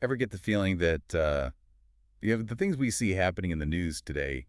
ever get the feeling that the things we see happening in the news today,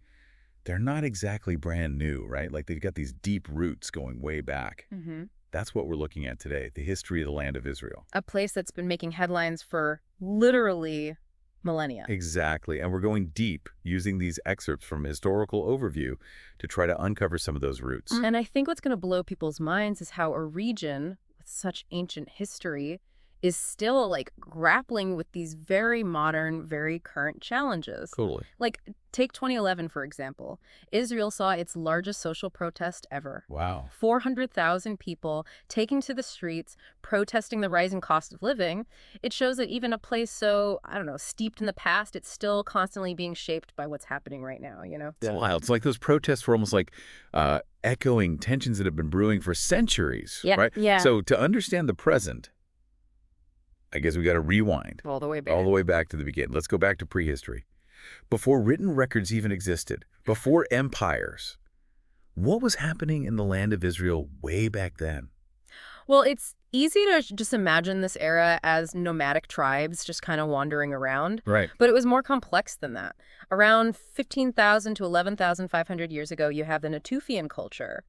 they're not exactly brand new, right? Like they've got these deep roots going way back. Hmm. That's what we're looking at today, the history of the land of Israel. A place that's been making headlines for literally millennia. Exactly. And we're going deep using these excerpts from historical overview to try to uncover some of those roots. And I think what's going to blow people's minds is how a region with such ancient history is still like grappling with these very modern, very current challenges. Totally. Like, take 2011, for example. Israel saw its largest social protest ever. Wow. 400,000 people taking to the streets, protesting the rising cost of living. It shows that even a place so, I don't know, steeped in the past, it's still constantly being shaped by what's happening right now, you know? It's wild. It's like those protests were almost like echoing tensions that have been brewing for centuries, right? Yeah. So to understand the present, I guess we got to rewind. All the way back. All the way back to the beginning. Let's go back to prehistory. Before written records even existed, before empires, what was happening in the land of Israel way back then? Well, it's easy to just imagine this era as nomadic tribes just kind of wandering around. Right. But it was more complex than that. Around 15,000 to 11,500 years ago, you have the Natufian culture.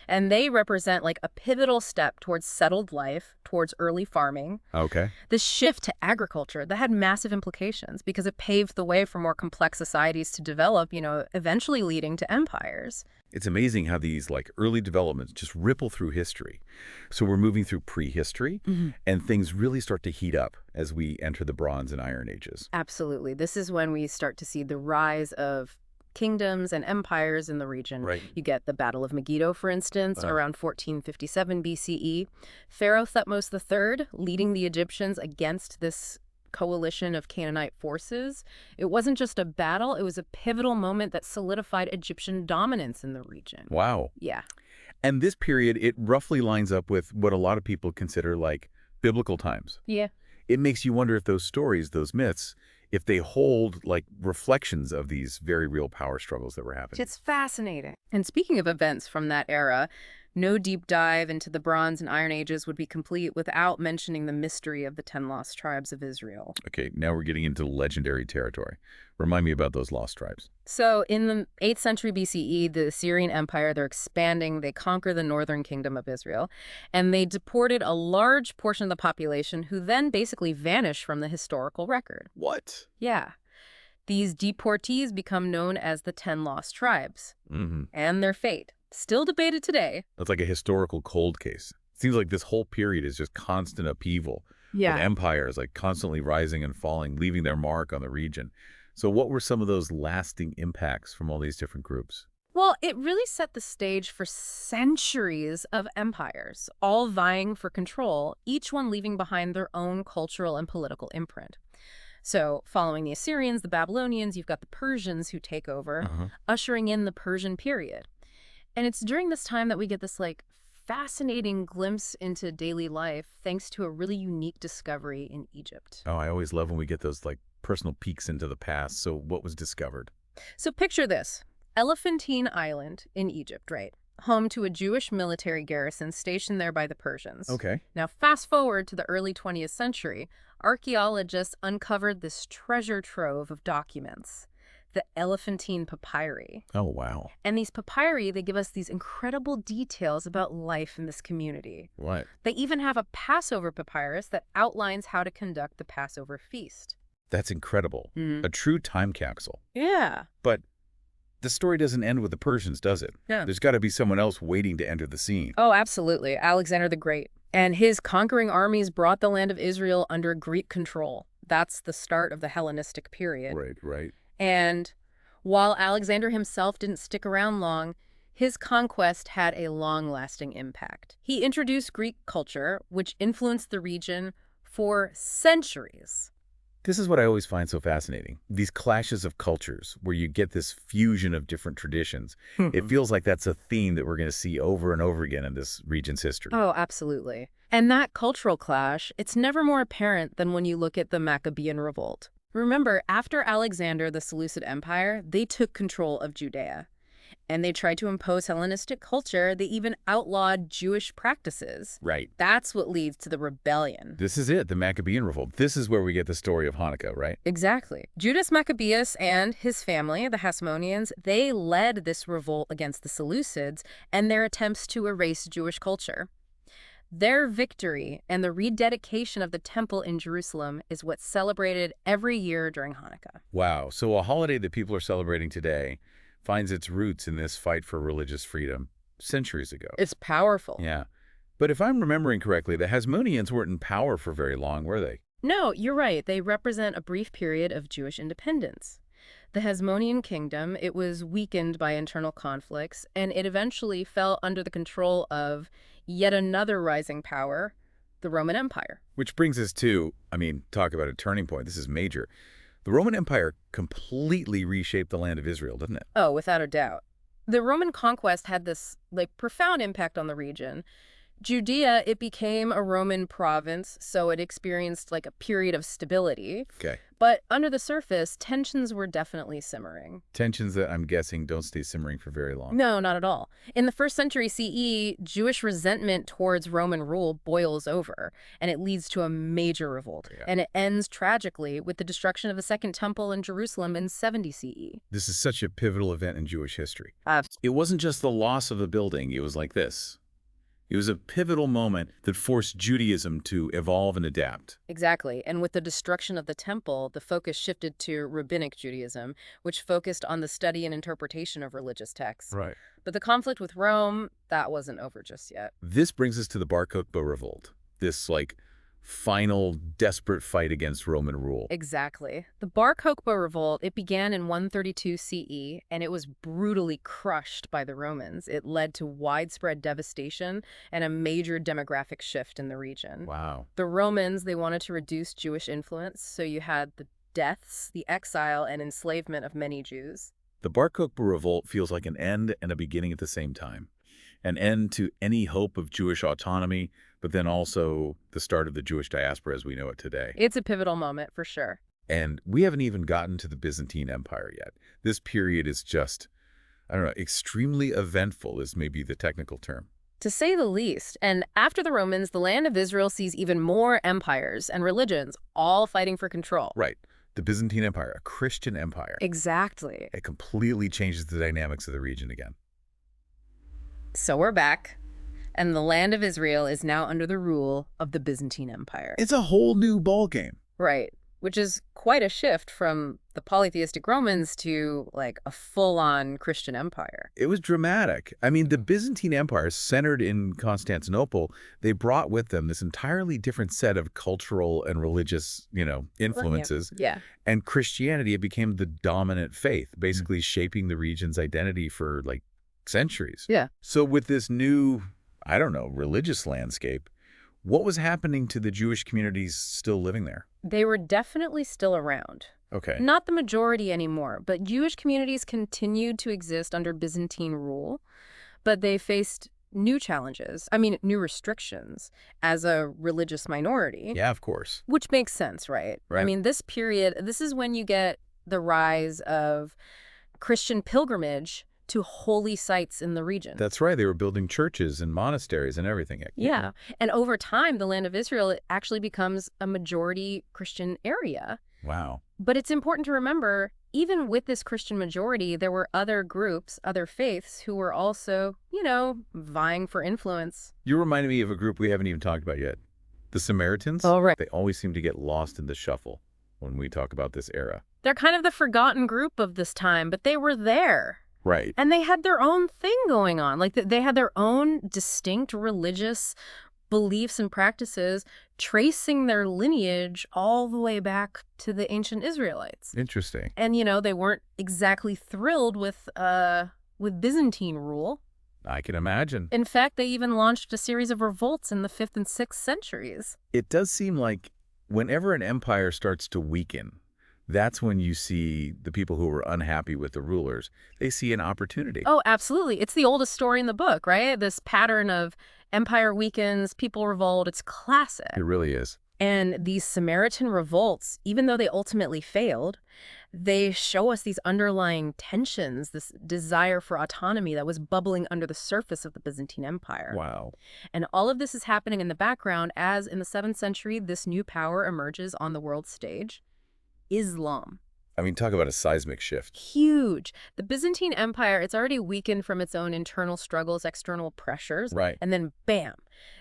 And they represent like a pivotal step towards settled life, towards early farming. Okay. This shift to agriculture, that had massive implications because it paved the way for more complex societies to develop, eventually leading to empires. It's amazing how these like early developments just ripple through history. So we're moving through prehistory and things really start to heat up as we enter the Bronze and Iron Ages. Absolutely. This is when we start to see the rise of kingdoms and empires in the region. Right. You get the Battle of Megiddo, for instance, around 1457 BCE. Pharaoh Thutmose III leading the Egyptians against this coalition of Canaanite forces. It wasn't just a battle, it was a pivotal moment that solidified Egyptian dominance in the region. Wow. Yeah. And this period, it roughly lines up with what a lot of people consider like biblical times. Yeah. It makes you wonder if those stories, those myths, if they hold like reflections of these very real power struggles that were happening. It's fascinating. And speaking of events from that era, no deep dive into the Bronze and Iron Ages would be complete without mentioning the mystery of the 10 lost tribes of Israel. Okay, now we're getting into legendary territory. Remind me about those lost tribes. So in the 8th century BCE, the Assyrian Empire, they're expanding. They conquer the northern kingdom of Israel, and they deported a large portion of the population who then basically vanish from the historical record. What? Yeah. These deportees become known as the 10 lost tribes. And their fate, still debated today. That's like a historical cold case. Seems like this whole period is just constant upheaval. With empires like constantly rising and falling, leaving their mark on the region. So what were some of those lasting impacts from all these different groups? Well, it really set the stage for centuries of empires, all vying for control, each one leaving behind their own cultural and political imprint. So following the Assyrians, the Babylonians, you've got the Persians who take over, ushering in the Persian period. And it's during this time that we get this like fascinating glimpse into daily life thanks to a really unique discovery in Egypt. Oh, I always love when we get those like personal peeks into the past. So what was discovered? So picture this. Elephantine Island in Egypt, right? Home to a Jewish military garrison stationed there by the Persians. Okay. Now, fast forward to the early 20th century, archaeologists uncovered this treasure trove of documents, the Elephantine papyri. Oh, wow. And these papyri, they give us these incredible details about life in this community. What? They even have a Passover papyrus that outlines how to conduct the Passover feast. That's incredible. A true time capsule. Yeah. But the story doesn't end with the Persians, does it? Yeah. There's got to be someone else waiting to enter the scene. Oh, absolutely. Alexander the Great. And his conquering armies brought the land of Israel under Greek control. That's the start of the Hellenistic period. Right. And while Alexander himself didn't stick around long, his conquest had a long-lasting impact. He introduced Greek culture, which influenced the region for centuries. This is what I always find so fascinating. These clashes of cultures where you get this fusion of different traditions. It feels like that's a theme that we're going to see over and over again in this region's history. Oh, absolutely. And that cultural clash, it's never more apparent than when you look at the Maccabean Revolt. Remember, after Alexander, the Seleucid Empire, they took control of Judea. And they tried to impose Hellenistic culture. They even outlawed Jewish practices. Right. That's what leads to the rebellion. This is it, the Maccabean revolt. This is where we get the story of Hanukkah, right? Exactly. Judas Maccabeus and his family, the Hasmoneans, they led this revolt against the Seleucids and their attempts to erase Jewish culture. Their victory and the rededication of the temple in Jerusalem is what's celebrated every year during Hanukkah. Wow. So a holiday that people are celebrating today finds its roots in this fight for religious freedom centuries ago. It's powerful. Yeah. But if I'm remembering correctly, the Hasmoneans weren't in power for very long, were they? No, you're right. They represent a brief period of Jewish independence. The Hasmonean kingdom, it was weakened by internal conflicts, and it eventually fell under the control of yet another rising power, the Roman Empire. Which brings us to, talk about a turning point. This is major. The Roman Empire completely reshaped the land of Israel, didn't it? Oh, without a doubt. The Roman conquest had this, profound impact on the region. Judea, it became a Roman province, so it experienced, a period of stability. Okay. But under the surface, tensions were definitely simmering. Tensions that I'm guessing don't stay simmering for very long. No, not at all. In the 1st century CE, Jewish resentment towards Roman rule boils over, and it leads to a major revolt. Yeah. And it ends tragically with the destruction of the Second Temple in Jerusalem in 70 CE. This is such a pivotal event in Jewish history. It wasn't just the loss of a building. It was like this. It was a pivotal moment that forced Judaism to evolve and adapt. Exactly. And with the destruction of the temple, the focus shifted to Rabbinic Judaism, which focused on the study and interpretation of religious texts. Right. But the conflict with Rome, that wasn't over just yet. This brings us to the Bar Kokhba revolt. This, final desperate fight against Roman rule. Exactly. The Bar Kokhba revolt, it began in 132 CE, and it was brutally crushed by the Romans. It led to widespread devastation and a major demographic shift in the region. Wow. The Romans, they wanted to reduce Jewish influence, so you had the deaths, the exile, and enslavement of many Jews. The Bar Kokhba revolt feels like an end and a beginning at the same time. An end to any hope of Jewish autonomy, but then also the start of the Jewish diaspora as we know it today. It's a pivotal moment, for sure. And we haven't even gotten to the Byzantine Empire yet. This period is just, extremely eventful is maybe the technical term. To say the least. And after the Romans, the land of Israel sees even more empires and religions all fighting for control. Right. The Byzantine Empire, a Christian empire. Exactly. It completely changes the dynamics of the region again. So we're back, and the land of Israel is now under the rule of the Byzantine Empire. It's a whole new ballgame. Right, which is quite a shift from the polytheistic Romans to, a full-on Christian empire. It was dramatic. The Byzantine Empire, centered in Constantinople, they brought with them this entirely different set of cultural and religious, influences. Yeah. And Christianity, it became the dominant faith, basically shaping the region's identity for, centuries. Yeah. So with this new, religious landscape, what was happening to the Jewish communities still living there? They were definitely still around. Okay. Not the majority anymore, but Jewish communities continued to exist under Byzantine rule, but they faced new challenges, new restrictions as a religious minority. Yeah, of course. Which makes sense, right? Right. This period, this is when you get the rise of Christian pilgrimage to holy sites in the region. That's right. They were building churches and monasteries and everything. Yeah. And over time, the land of Israel actually becomes a majority Christian area. Wow. But it's important to remember, even with this Christian majority, there were other groups, other faiths, who were also, vying for influence. You reminded me of a group we haven't even talked about yet. The Samaritans. Oh, right. They always seem to get lost in the shuffle when we talk about this era. They're kind of the forgotten group of this time, but they were there. Right. And they had their own thing going on. They had their own distinct religious beliefs and practices, tracing their lineage all the way back to the ancient Israelites. Interesting. And, they weren't exactly thrilled with Byzantine rule. I can imagine. In fact, they even launched a series of revolts in the 5th and 6th centuries. It does seem like whenever an empire starts to weaken, that's when you see the people who were unhappy with the rulers. They see an opportunity. Oh, absolutely. It's the oldest story in the book, right? This pattern of empire weakens, people revolt. It's classic. It really is. And these Samaritan revolts, even though they ultimately failed, they show us these underlying tensions, this desire for autonomy that was bubbling under the surface of the Byzantine Empire. Wow. And all of this is happening in the background as, in the 7th century, this new power emerges on the world stage: Islam. I mean, talk about a seismic shift. Huge. The Byzantine Empire, it's already weakened from its own internal struggles, external pressures. Right. And then, bam,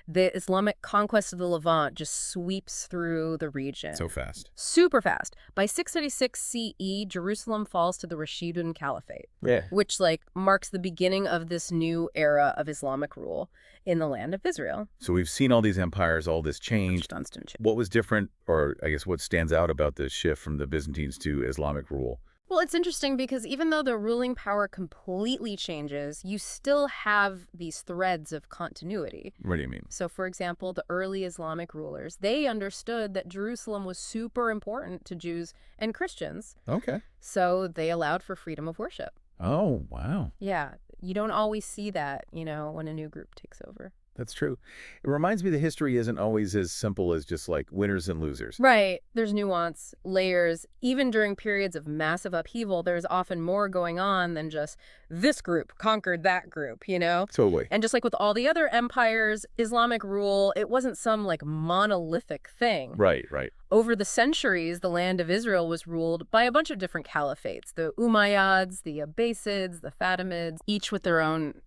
the Islamic conquest of the Levant just sweeps through the region. So fast. Super fast. By 636 CE, Jerusalem falls to the Rashidun Caliphate, which marks the beginning of this new era of Islamic rule in the land of Israel. So we've seen all these empires, all this change. Constant change. What was different, or I guess what stands out about this shift from the Byzantines to Islamic rule? Well, it's interesting because even though the ruling power completely changes, you still have these threads of continuity. What do you mean? So, for example, the early Islamic rulers, they understood that Jerusalem was super important to Jews and Christians. Okay. So they allowed for freedom of worship. Oh, wow. Yeah, you don't always see that, when a new group takes over. That's true. It reminds me that history isn't always as simple as just like winners and losers. Right. There's nuance, layers. Even during periods of massive upheaval, there's often more going on than just this group conquered that group, Totally. And just like with all the other empires, Islamic rule, it wasn't some monolithic thing. Right. Over the centuries, the land of Israel was ruled by a bunch of different caliphates: the Umayyads, the Abbasids, the Fatimids, each with their own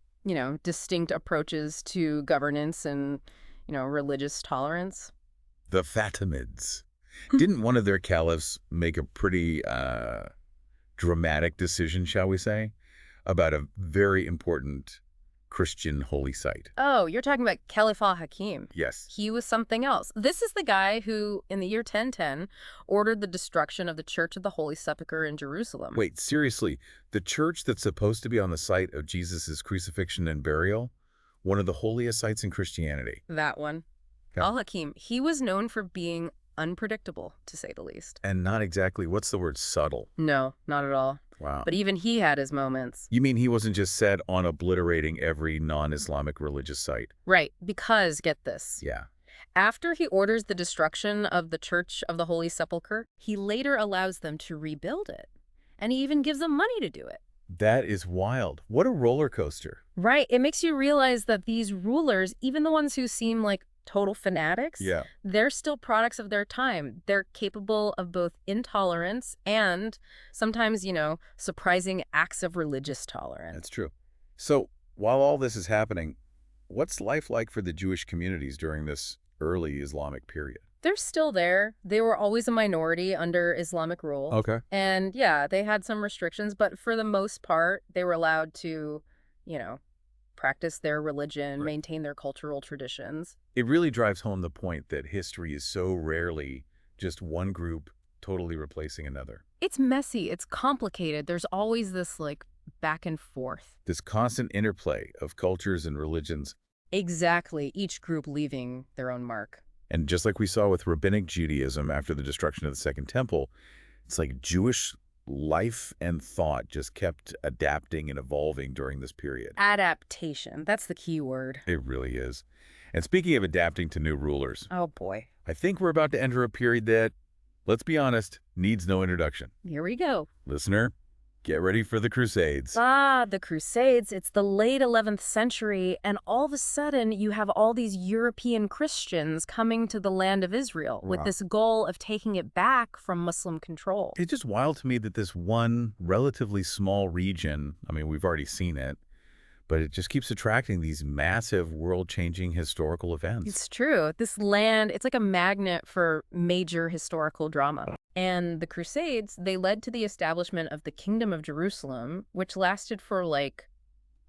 distinct approaches to governance and, religious tolerance. The Fatimids. Didn't one of their caliphs make a pretty dramatic decision, shall we say, about a very important Christian holy site? Oh, you're talking about Caliph al-Hakim. Yes. He was something else. This is the guy who, in the year 1010, ordered the destruction of the Church of the Holy Sepulchre in Jerusalem. Wait, seriously? The church that's supposed to be on the site of Jesus' crucifixion and burial? One of the holiest sites in Christianity. That one. Yeah. Al-Hakim, he was known for being unpredictable, to say the least. And not exactly, what's the word, subtle? No, not at all. Wow. But even he had his moments. You mean he wasn't just set on obliterating every non-Islamic religious site? Right, because, get this. Yeah. After he orders the destruction of the Church of the Holy Sepulchre, he later allows them to rebuild it. And he even gives them money to do it. That is wild. What a roller coaster. Right. It makes you realize that these rulers, even the ones who seem like total fanatics, they're still products of their time. They're capable of both intolerance and sometimes, surprising acts of religious tolerance. That's true. So while all this is happening, what's life like for the Jewish communities during this early Islamic period? They're still there. They were always a minority under Islamic rule. Okay. And yeah, they had some restrictions, but for the most part, they were allowed to, practice their religion, maintain their cultural traditions. It really drives home the point that history is so rarely just one group totally replacing another. It's messy. It's complicated. There's always this back and forth. This constant interplay of cultures and religions. Exactly. Each group leaving their own mark. And just like we saw with Rabbinic Judaism after the destruction of the Second Temple, it's like Jewish life and thought just kept adapting and evolving during this period. Adaptation. That's the key word. It really is. And speaking of adapting to new rulers, oh boy, I think we're about to enter a period that, let's be honest, needs no introduction. Here we go. Listener, get ready for the Crusades. The Crusades. It's the late 11th century, and all of a sudden you have all these European Christians coming to the land of Israel with this goal of taking it back from Muslim control. It's just wild to me that this one relatively small region, I mean, we've already seen it, but it just keeps attracting these massive world-changing historical events. It's true. This land, it's like a magnet for major historical drama. And the Crusades, they led to the establishment of the Kingdom of Jerusalem, which lasted for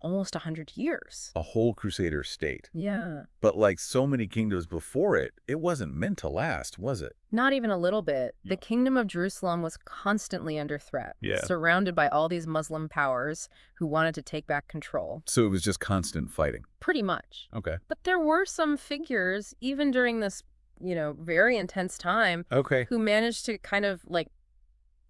almost 100 years. A whole Crusader state. Yeah. But like so many kingdoms before it, it wasn't meant to last, was it? Not even a little bit. The Kingdom of Jerusalem was constantly under threat, surrounded by all these Muslim powers who wanted to take back control. So it was just constant fighting. Pretty much. Okay. But there were some figures, even during this, very intense time, who managed to kind of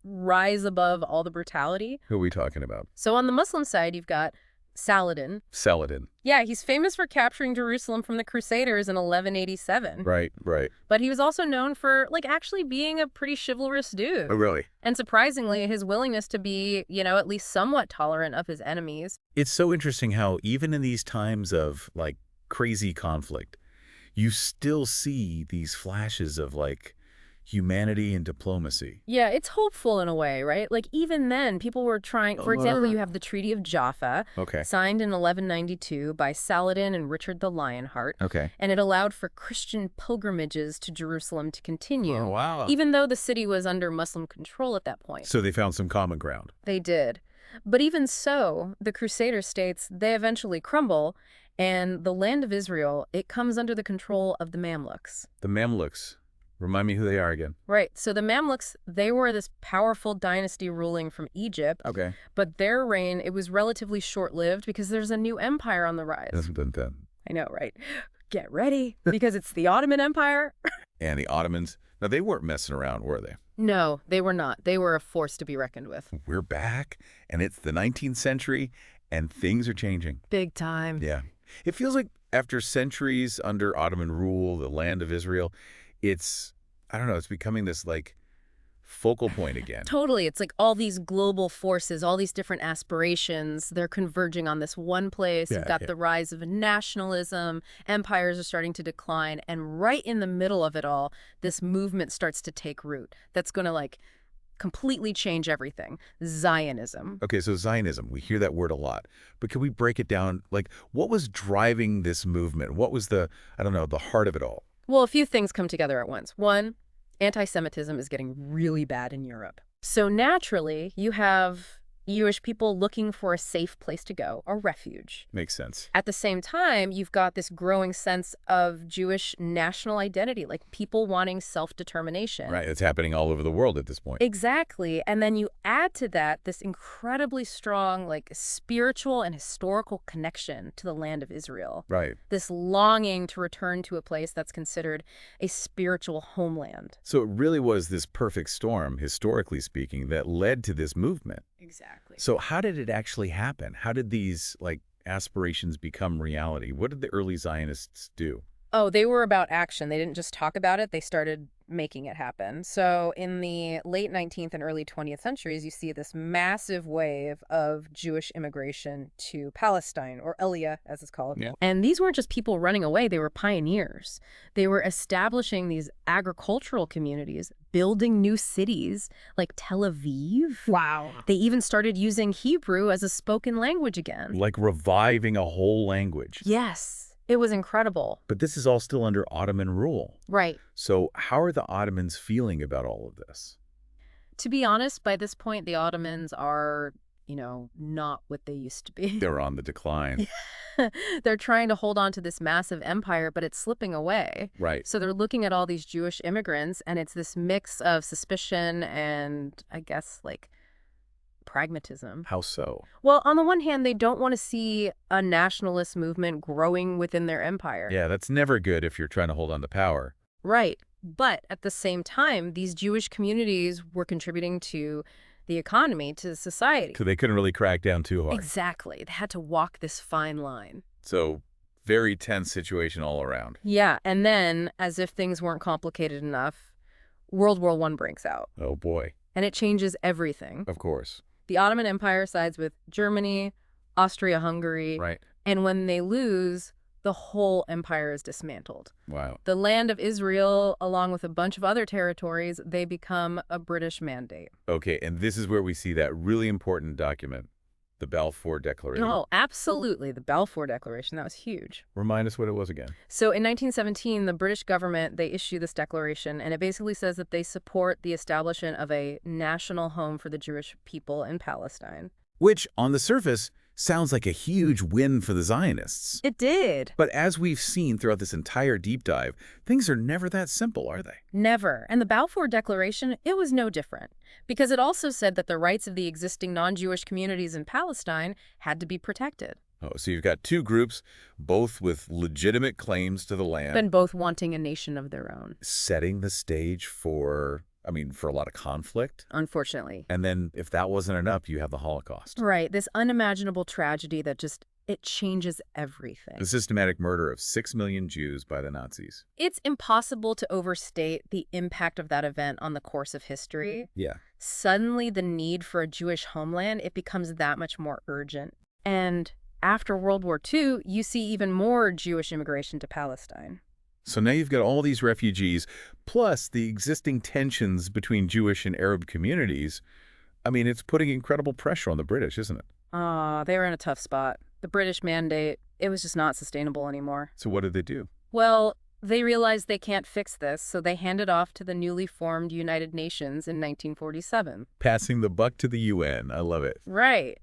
rise above all the brutality. Who are we talking about? So on the Muslim side, you've got Saladin. Saladin. Yeah, he's famous for capturing Jerusalem from the Crusaders in 1187. Right, right. But he was also known for, actually being a pretty chivalrous dude. Oh, really? And surprisingly, his willingness to be, at least somewhat tolerant of his enemies. It's so interesting how even in these times of, crazy conflict, you still see these flashes of, humanity and diplomacy. Yeah, it's hopeful in a way, right? Even then, people were trying... For example, you have the Treaty of Jaffa, signed in 1192 by Saladin and Richard the Lionheart. Okay. And it allowed for Christian pilgrimages to Jerusalem to continue. Oh, wow. Even though the city was under Muslim control at that point. So they found some common ground. They did. But even so, the Crusader states, they eventually crumble, and the land of Israel, it comes under the control of the Mamluks. The Mamluks. Remind me who they are again. Right. So the Mamluks, they were this powerful dynasty ruling from Egypt. Okay. But their reign, it was relatively short-lived because there's a new empire on the rise. I know, right? Get ready, because it's the Ottoman Empire. And the Ottomans. Now, they weren't messing around, were they? No, they were not. They were a force to be reckoned with. We're back, and it's the 19th century, and things are changing. Big time. Yeah. It feels like after centuries under Ottoman rule, the land of Israel, it's becoming this, focal point again. Totally. It's all these global forces, all these different aspirations, they're converging on this one place. You've got the rise of nationalism, empires are starting to decline, and right in the middle of it all, this movement starts to take root. That's going to, completely change everything. Zionism. Okay, so Zionism, we hear that word a lot. But can we break it down? What was driving this movement? What was the heart of it all? Well, a few things come together at once. One, anti-Semitism is getting really bad in Europe. So naturally, you have Jewish people looking for a safe place to go, a refuge. Makes sense. At the same time, you've got this growing sense of Jewish national identity, people wanting self-determination. Right, it's happening all over the world at this point. Exactly. And then you add to that this incredibly strong, spiritual and historical connection to the land of Israel. Right. This longing to return to a place that's considered a spiritual homeland. So it really was this perfect storm, historically speaking, that led to this movement. Exactly. So how did it actually happen? How did these, aspirations become reality? What did the early Zionists do? Oh, they were about action. They didn't just talk about it. They started making it happen. So in the late 19th and early 20th centuries, you see this massive wave of Jewish immigration to Palestine, or Elia, as it's called. Yeah. And these weren't just people running away. They were pioneers. They were establishing these agricultural communities, building new cities like Tel Aviv. Wow. They even started using Hebrew as a spoken language again. Like reviving a whole language. Yes. It was incredible. But this is all still under Ottoman rule. Right. So how are the Ottomans feeling about all of this? To be honest, by this point, the Ottomans are, not what they used to be. They're on the decline. They're trying to hold on to this massive empire, but it's slipping away. Right. So they're looking at all these Jewish immigrants, and it's this mix of suspicion and, I guess, pragmatism. How so? Well, on the one hand, they don't want to see a nationalist movement growing within their empire. Yeah, that's never good if you're trying to hold on to power. Right. But at the same time, these Jewish communities were contributing to the economy, to society. So they couldn't really crack down too hard. Exactly. They had to walk this fine line. So very tense situation all around. Yeah. And then, as if things weren't complicated enough, World War I breaks out. Oh, boy. And it changes everything. Of course. The Ottoman Empire sides with Germany, Austria-Hungary. Right. And when they lose, the whole empire is dismantled. Wow. The land of Israel, along with a bunch of other territories, they become a British mandate. Okay, and this is where we see that really important document, the Balfour Declaration. Oh, absolutely. The Balfour Declaration. That was huge. Remind us what it was again. So in 1917, the British government, they issue this declaration, and it basically says that they support the establishment of a national home for the Jewish people in Palestine. Which, on the surface, sounds like a huge win for the Zionists. It did. But as we've seen throughout this entire deep dive, things are never that simple, are they? Never. And the Balfour Declaration, it was no different. Because it also said that the rights of the existing non-Jewish communities in Palestine had to be protected. Oh, so you've got two groups, both with legitimate claims to the land. And both wanting a nation of their own. Setting the stage for I mean, for a lot of conflict. Unfortunately. And then if that wasn't enough, you have the Holocaust. Right, this unimaginable tragedy that just, it changes everything. The systematic murder of 6 million Jews by the Nazis. It's impossible to overstate the impact of that event on the course of history. Yeah. Suddenly, the need for a Jewish homeland, it becomes that much more urgent. And after World War II, you see even more Jewish immigration to Palestine. So now you've got all these refugees, plus the existing tensions between Jewish and Arab communities. I mean, it's putting incredible pressure on the British, isn't it? They were in a tough spot. The British mandate, it was just not sustainable anymore. So what did they do? Well, they realized they can't fix this, so they handed off to the newly formed United Nations in 1947. Passing the buck to the UN. I love it. Right.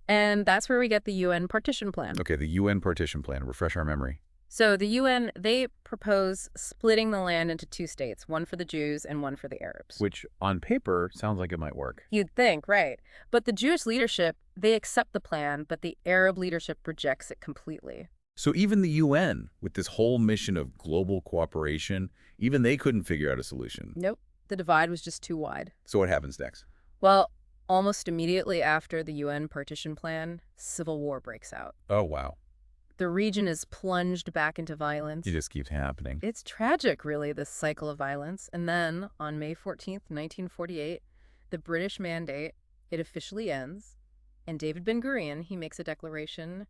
And that's where we get the UN Partition Plan. Okay, the UN Partition Plan. Refresh our memory. So the UN, they propose splitting the land into 2 states, one for the Jews and one for the Arabs. Which, on paper, sounds like it might work. You'd think, right. But the Jewish leadership, they accept the plan, but the Arab leadership rejects it completely. So even the UN, with this whole mission of global cooperation, even they couldn't figure out a solution. Nope. The divide was just too wide. So what happens next? Well, almost immediately after the UN Partition Plan, civil war breaks out. Oh, wow. The region is plunged back into violence. It just keeps happening. It's tragic, really, this cycle of violence. And then, on May 14th, 1948, the British mandate, it officially ends. And David Ben-Gurion, he makes a declaration,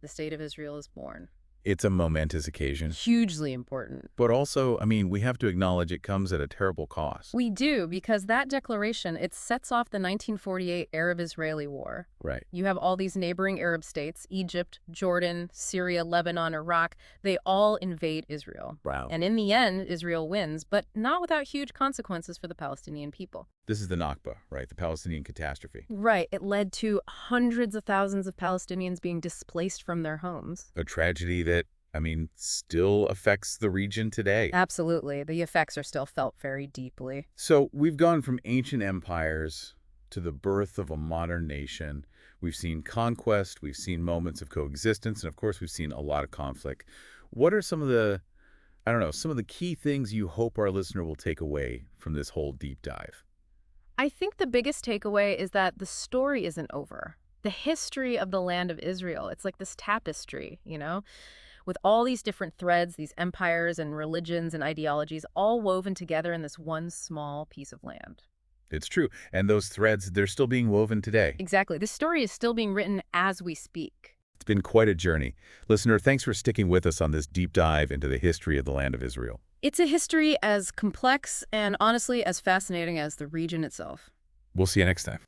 the State of Israel is born. It's a momentous occasion. Hugely important. But also, I mean, we have to acknowledge it comes at a terrible cost. We do, because that declaration, it sets off the 1948 Arab-Israeli War. Right. You have all these neighboring Arab states, Egypt, Jordan, Syria, Lebanon, Iraq. They all invade Israel. Wow. And in the end, Israel wins, but not without huge consequences for the Palestinian people. This is the Nakba, right? The Palestinian catastrophe. Right. It led to hundreds of thousands of Palestinians being displaced from their homes. A tragedy that, I mean, still affects the region today. Absolutely. The effects are still felt very deeply. So we've gone from ancient empires to the birth of a modern nation. We've seen conquest, we've seen moments of coexistence, and of course we've seen a lot of conflict. What are some of the, I don't know, some of the key things you hope our listener will take away from this whole deep dive? I think the biggest takeaway is that the story isn't over. The history of the land of Israel, it's like this tapestry, you know, with all these different threads, these empires and religions and ideologies all woven together in this one small piece of land. It's true. And those threads, they're still being woven today. Exactly. This story is still being written as we speak. It's been quite a journey. Listener, thanks for sticking with us on this deep dive into the history of the land of Israel. It's a history as complex and honestly as fascinating as the region itself. We'll see you next time.